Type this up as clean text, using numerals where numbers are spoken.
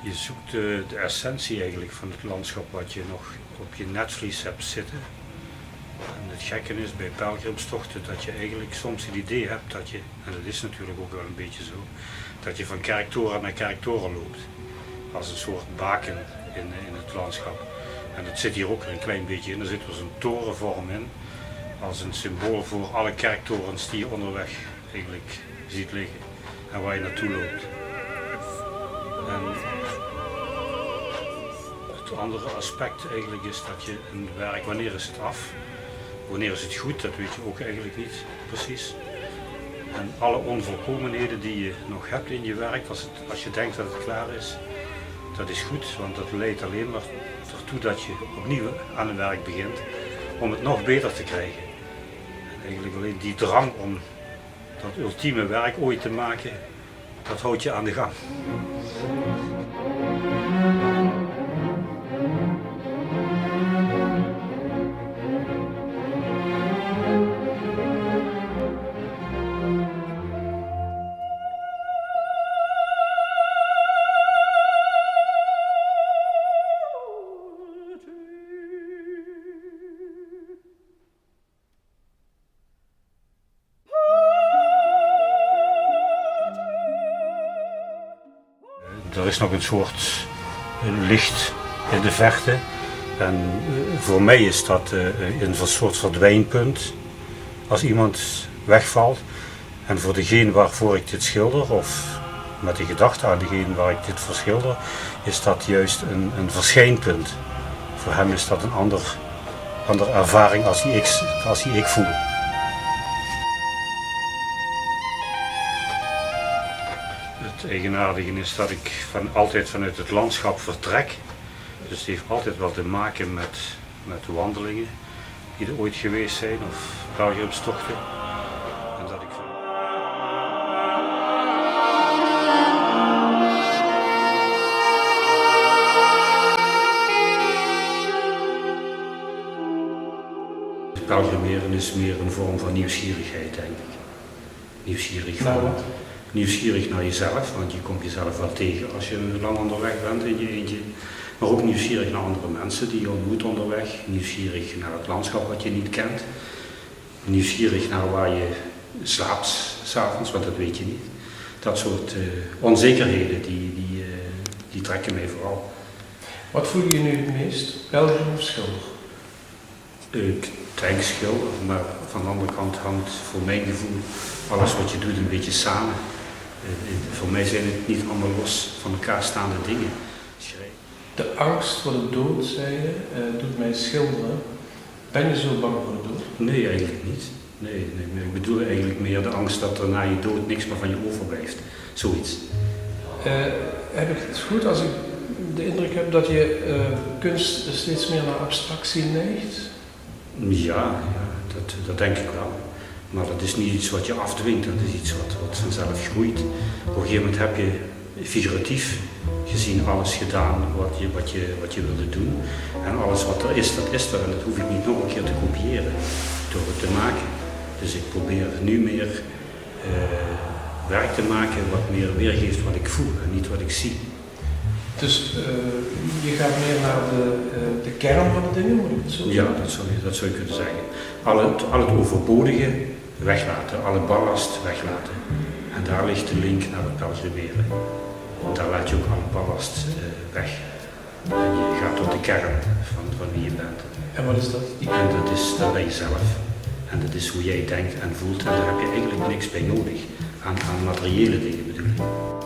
Je zoekt de essentie eigenlijk van het landschap wat je nog op je netvlies hebt zitten. En het gekke is bij pelgrimstochten dat je eigenlijk soms het idee hebt dat je, en dat is natuurlijk ook wel een beetje zo, dat je van kerktoren naar kerktoren loopt. Als een soort baken in het landschap. En dat zit hier ook een klein beetje in. Er zit dus een torenvorm in, als een symbool voor alle kerktorens die je onderweg eigenlijk ziet liggen en waar je naartoe loopt. En het andere aspect eigenlijk is dat je een werk, wanneer is het af, wanneer is het goed, dat weet je ook eigenlijk niet precies. En alle onvolkomenheden die je nog hebt in je werk, als je denkt dat het klaar is, dat is goed, want dat leidt alleen maar ertoe dat je opnieuw aan een werk begint om het nog beter te krijgen. En eigenlijk alleen die drang om dat ultieme werk ooit te maken, dat houdt je aan de gang. Er is nog een soort licht in de verte en voor mij is dat een soort verdwijnpunt als iemand wegvalt. En voor degene waarvoor ik dit schilder, of met de gedachte aan degene waar ik dit voor schilder, is dat juist een verschijnpunt. Voor hem is dat een andere ervaring als die ik voel. Het eigenaardige is dat ik altijd vanuit het landschap vertrek. Dus het heeft altijd wel te maken met wandelingen die er ooit geweest zijn of pelgrimstochten. En dat ik pelgrimeren is meer een vorm van nieuwsgierigheid, denk ik. Nieuwsgierig naar jezelf, want je komt jezelf wel tegen als je lang onderweg bent in je eentje. Maar ook nieuwsgierig naar andere mensen die je ontmoet onderweg. Nieuwsgierig naar het landschap wat je niet kent. Nieuwsgierig naar waar je slaapt 's avonds, want dat weet je niet. Dat soort onzekerheden die trekken mij vooral. Wat voel je nu het meest? Pelgrim of schilder? Ik denk schilder, maar van de andere kant hangt voor mijn gevoel alles wat je doet een beetje samen. Voor mij zijn het niet allemaal los van elkaar staande dingen. De angst voor de dood, zei je, doet mij schilderen. Ben je zo bang voor de dood? Nee, eigenlijk niet. Nee, ik bedoel eigenlijk meer de angst dat er na je dood niks meer van je overblijft. Zoiets. Heb ik het goed als ik de indruk heb dat je kunst steeds meer naar abstractie neigt? Ja, dat denk ik wel. Maar dat is niet iets wat je afdwingt, dat is iets wat vanzelf groeit. Op een gegeven moment heb je figuratief gezien alles gedaan wat je wilde doen. En alles wat er is, dat is er. En dat hoef ik niet nog een keer te kopiëren door het te maken. Dus ik probeer nu meer werk te maken wat meer weergeeft wat ik voel en niet wat ik zie. Dus je gaat meer naar de kern van de dingen, moet ik het zo zeggen? Ja, dat zou je kunnen zeggen. Al het overbodige weglaten, alle ballast weglaten. En daar ligt de link naar het pelgrimeren. Daar laat je ook alle ballast weg. En je gaat tot de kern van wie je bent. En wat is dat? En dat ben je zelf. En dat is hoe jij denkt en voelt. En daar heb je eigenlijk niks bij nodig. Aan materiële dingen bedoel ik.